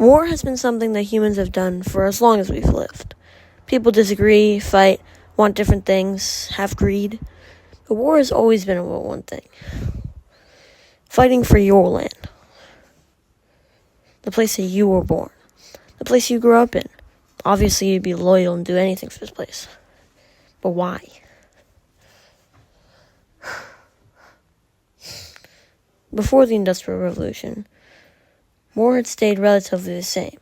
War has been something that humans have done for as long as we've lived. People disagree, fight, want different things, have greed. But war has always been about one thing: fighting for your land. The place that you were born. The place you grew up in. Obviously, you'd be loyal and do anything for this place. But why? Before the Industrial Revolution, war had stayed relatively the same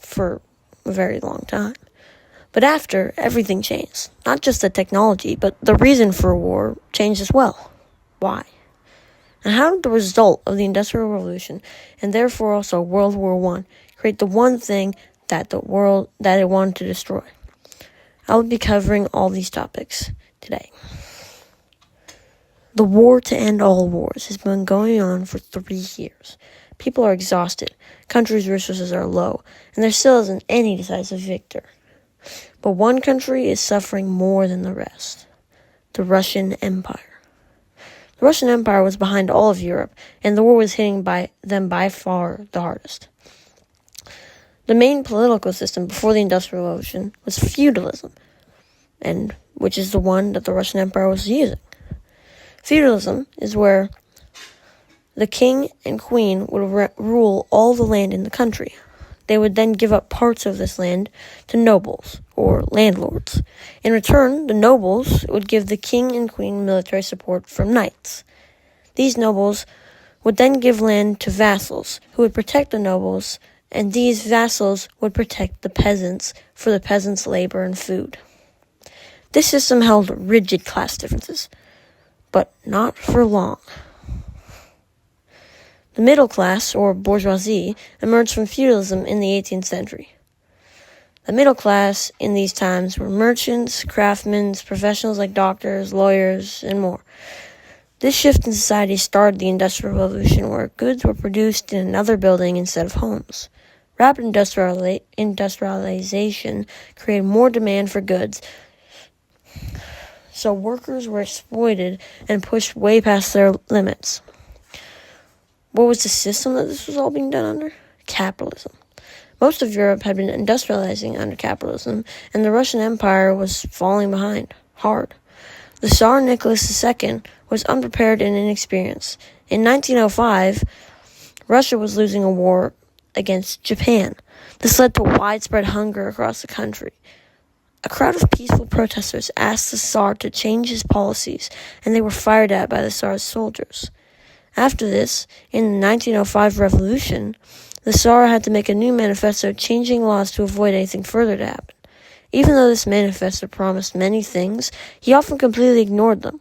for a very long time. But after, everything changed. Not just the technology, but the reason for war changed as well. Why? And how did the result of the Industrial Revolution, and therefore also World War I, create the one thing that it wanted to destroy? I will be covering all these topics today. The war to end all wars has been going on for 3 years. People are exhausted, countries' resources are low, and there still isn't any decisive victor. But one country is suffering more than the rest: the Russian Empire. The Russian Empire was behind all of Europe, and the war was hitting them by far the hardest. The main political system before the Industrial Revolution was feudalism, and which is the one that the Russian Empire was using. Feudalism is where the king and queen would rule all the land in the country. They would then give up parts of this land to nobles, or landlords. In return, the nobles would give the king and queen military support from knights. These nobles would then give land to vassals, who would protect the nobles, and these vassals would protect the peasants for the peasants' labor and food. This system held rigid class differences, but not for long. The middle class, or bourgeoisie, emerged from feudalism in the 18th century. The middle class in these times were merchants, craftsmen, professionals like doctors, lawyers, and more. This shift in society started the Industrial Revolution, where goods were produced in another building instead of homes. Rapid industrialization created more demand for goods, so workers were exploited and pushed way past their limits. What was the system that this was all being done under? Capitalism. Most of Europe had been industrializing under capitalism, and the Russian Empire was falling behind, hard. The Tsar Nicholas II was unprepared and inexperienced. In 1905, Russia was losing a war against Japan. This led to widespread hunger across the country. A crowd of peaceful protesters asked the Tsar to change his policies, and they were fired at by the Tsar's soldiers. After this, in the 1905 revolution, the Tsar had to make a new manifesto changing laws to avoid anything further to happen. Even though this manifesto promised many things, he often completely ignored them.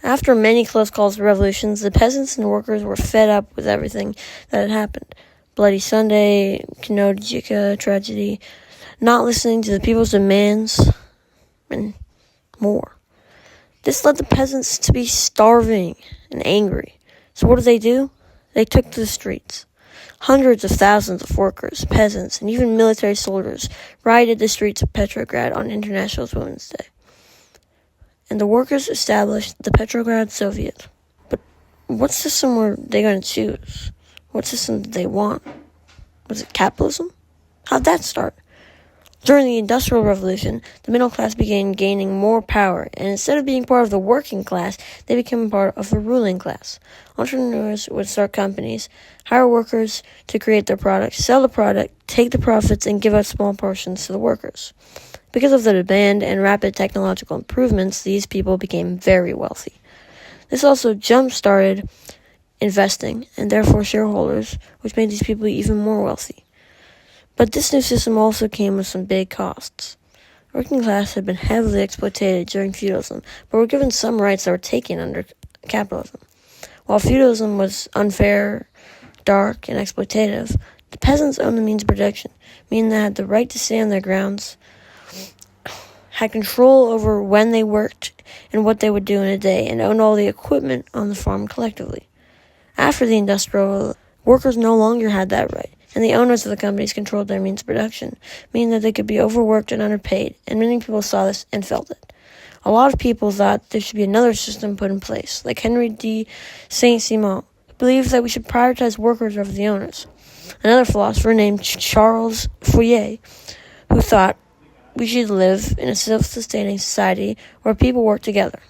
After many close calls and revolutions, the peasants and workers were fed up with everything that had happened. Bloody Sunday, Kinojika tragedy, not listening to the people's demands, and more. This led the peasants to be starving and angry. So what do? They took to the streets. Hundreds of thousands of workers, peasants, and even military soldiers rioted the streets of Petrograd on International Women's Day. And the workers established the Petrograd Soviet. But what system were they going to choose? What system did they want? Was it capitalism? How'd that start? During the Industrial Revolution, the middle class began gaining more power, and instead of being part of the working class, they became part of the ruling class. Entrepreneurs would start companies, hire workers to create their products, sell the product, take the profits, and give out small portions to the workers. Because of the demand and rapid technological improvements, these people became very wealthy. This also jump-started investing, and therefore shareholders, which made these people even more wealthy. But this new system also came with some big costs. The working class had been heavily exploited during feudalism, but were given some rights that were taken under capitalism. While feudalism was unfair, dark, and exploitative, the peasants owned the means of production, meaning they had the right to stay on their grounds, had control over when they worked and what they would do in a day, and owned all the equipment on the farm collectively. After the industrial, workers no longer had that right, and the owners of the companies controlled their means of production, meaning that they could be overworked and underpaid, and many people saw this and felt it. A lot of people thought there should be another system put in place, like Henry de Saint-Simon, who believed that we should prioritize workers over the owners. Another philosopher named Charles Fourier, who thought we should live in a self-sustaining society where people work together.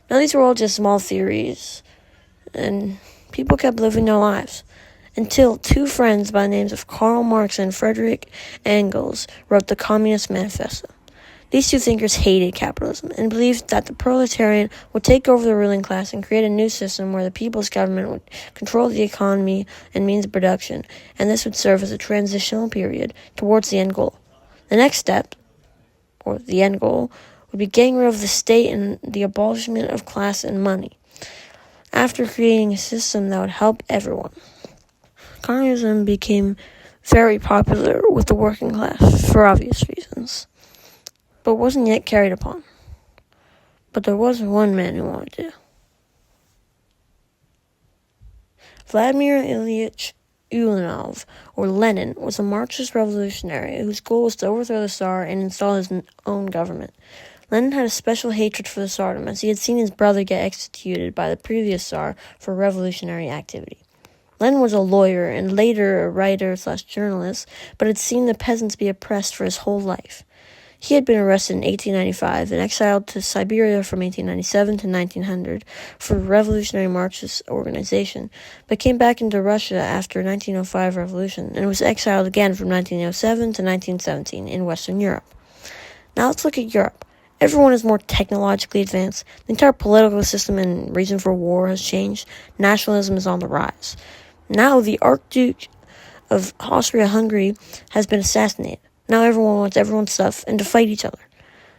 Now, these were all just small theories, and people kept living their lives until two friends by the names of Karl Marx and Friedrich Engels wrote the Communist Manifesto. These two thinkers hated capitalism and believed that the proletariat would take over the ruling class and create a new system where the people's government would control the economy and means of production, and this would serve as a transitional period towards the end goal. The next step, or the end goal, would be getting rid of the state and the abolishment of class and money, after creating a system that would help everyone. Communism became very popular with the working class for obvious reasons, but wasn't yet carried upon. But there was one man who wanted to. Vladimir Ilyich Ulyanov, or Lenin, was a Marxist revolutionary whose goal was to overthrow the Tsar and install his own government. Lenin had a special hatred for the Tsardom, as he had seen his brother get executed by the previous Tsar for revolutionary activity. Lenin was a lawyer and later a writer/journalist, but had seen the peasants be oppressed for his whole life. He had been arrested in 1895 and exiled to Siberia from 1897 to 1900 for revolutionary Marxist organization, but came back into Russia after 1905 revolution and was exiled again from 1907 to 1917 in Western Europe. Now let's look at Europe. Everyone is more technologically advanced. The entire political system and reason for war has changed. Nationalism is on the rise. Now the Archduke of Austria-Hungary has been assassinated. Now everyone wants everyone's stuff and to fight each other.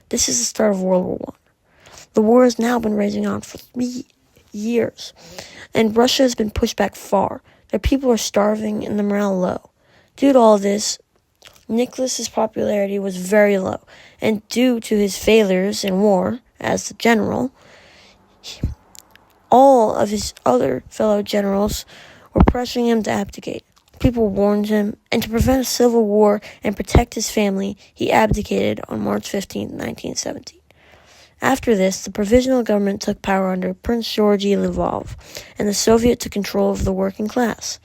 This is the start of World War I. The war has now been raging on for 3 years, and Russia has been pushed back far. Their people are starving and the morale low. Due to all this, Nicholas's popularity was very low, and due to his failures in war as the general, all of his other fellow generals were pressuring him to abdicate. People warned him, and to prevent a civil war and protect his family, he abdicated on March 15, 1917. After this, the provisional government took power under Prince Georgy Lvov, and the Soviet took control of the working class.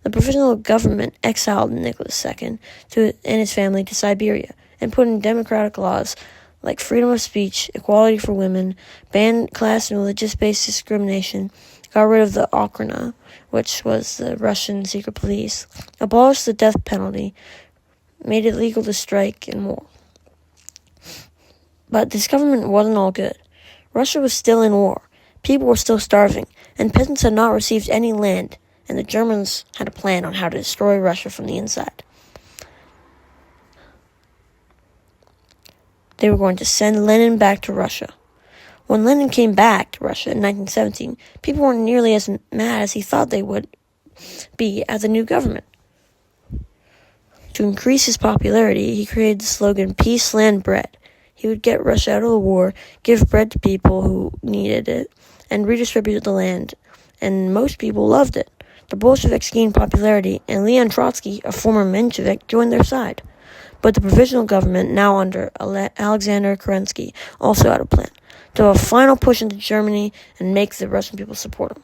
The provisional government exiled Nicholas II and his family to Siberia, and put in democratic laws like freedom of speech, equality for women, banned class and religious-based discrimination, got rid of the Okhrana, which was the Russian secret police, abolished the death penalty, made it legal to strike and more. But this government wasn't all good. Russia was still in war, people were still starving, and peasants had not received any land, and the Germans had a plan on how to destroy Russia from the inside. They were going to send Lenin back to Russia. When Lenin came back to Russia in 1917, people weren't nearly as mad as he thought they would be at the new government. To increase his popularity, he created the slogan, "Peace, Land, Bread." He would get Russia out of the war, give bread to people who needed it, and redistribute the land, and most people loved it. The Bolsheviks gained popularity, and Leon Trotsky, a former Menshevik, joined their side. But the provisional government, now under Alexander Kerensky, also had a plan to have a final push into Germany and make the Russian people support him.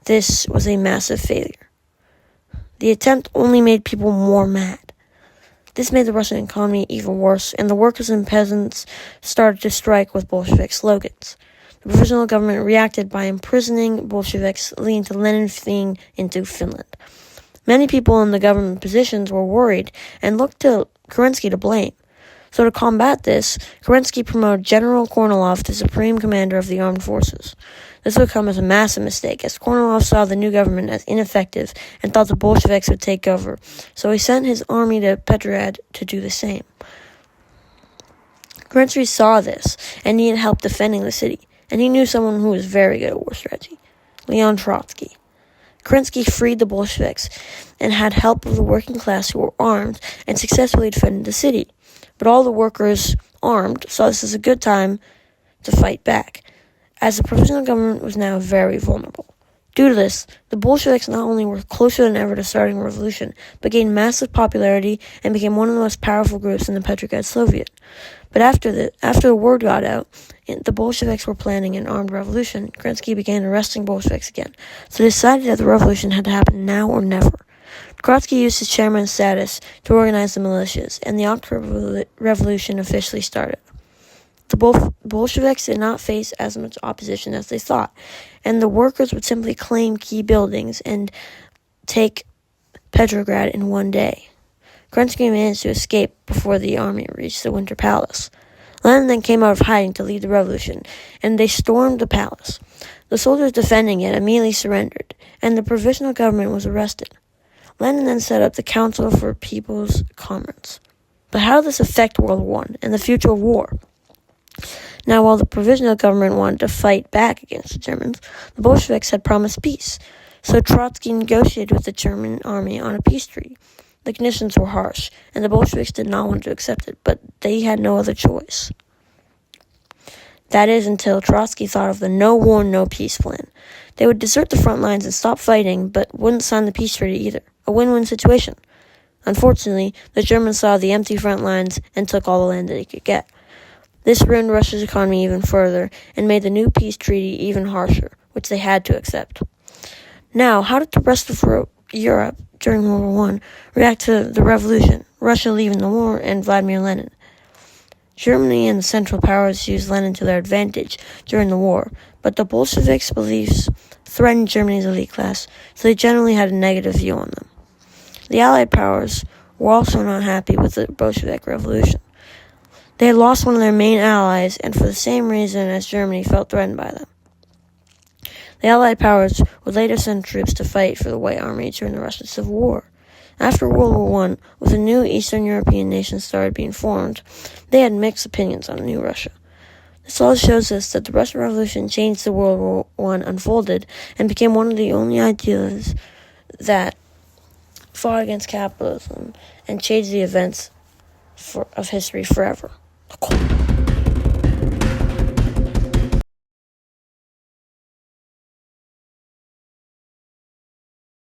This was a massive failure. The attempt only made people more mad. This made the Russian economy even worse, and the workers and peasants started to strike with Bolshevik slogans. The provisional government reacted by imprisoning Bolsheviks, leading to Lenin fleeing into Finland. Many people in the government positions were worried and looked to Kerensky to blame. So to combat this, Kerensky promoted General Kornilov to supreme commander of the armed forces. This would come as a massive mistake, as Kornilov saw the new government as ineffective and thought the Bolsheviks would take over, so he sent his army to Petrograd to do the same. Kerensky saw this and needed help defending the city, and he knew someone who was very good at war strategy, Leon Trotsky. Kerensky freed the Bolsheviks and had help of the working class who were armed and successfully defended the city. But all the workers armed saw this as a good time to fight back, as the provisional government was now very vulnerable. Due to this, the Bolsheviks not only were closer than ever to starting a revolution, but gained massive popularity and became one of the most powerful groups in the Petrograd Soviet. But after the word got out, the Bolsheviks were planning an armed revolution, Kerensky began arresting Bolsheviks again, so they decided that the revolution had to happen now or never. Trotsky used his chairman's status to organize the militias, and the October Revolution officially started. The Bolsheviks did not face as much opposition as they thought, and the workers would simply claim key buildings and take Petrograd in one day. Kerensky managed to escape before the army reached the Winter Palace. Lenin then came out of hiding to lead the revolution, and they stormed the palace. The soldiers defending it immediately surrendered, and the provisional government was arrested. Lenin then set up the Council for People's Conference. But how did this affect World War I and the future of war? Now, while the provisional government wanted to fight back against the Germans, the Bolsheviks had promised peace, so Trotsky negotiated with the German army on a peace treaty. The conditions were harsh, and the Bolsheviks did not want to accept it, but they had no other choice. That is, until Trotsky thought of the no war, no peace plan. They would desert the front lines and stop fighting, but wouldn't sign the peace treaty either. A win-win situation. Unfortunately, the Germans saw the empty front lines and took all the land that they could get. This ruined Russia's economy even further and made the new peace treaty even harsher, which they had to accept. Now, how did the rest of Europe during World War I react to the revolution, Russia leaving the war, and Vladimir Lenin? Germany and the Central Powers used Lenin to their advantage during the war, but the Bolsheviks' beliefs threatened Germany's elite class, so they generally had a negative view on them. The Allied powers were also not happy with the Bolshevik Revolution. They had lost one of their main allies, and for the same reason as Germany felt threatened by them. The Allied powers would later send troops to fight for the White Army during the Russian Civil War. After World War I, with a new Eastern European nation started being formed, they had mixed opinions on New Russia. This all shows us that the Russian Revolution changed the World War I unfolded and became one of the only ideas that fought against capitalism and changed the events of history forever.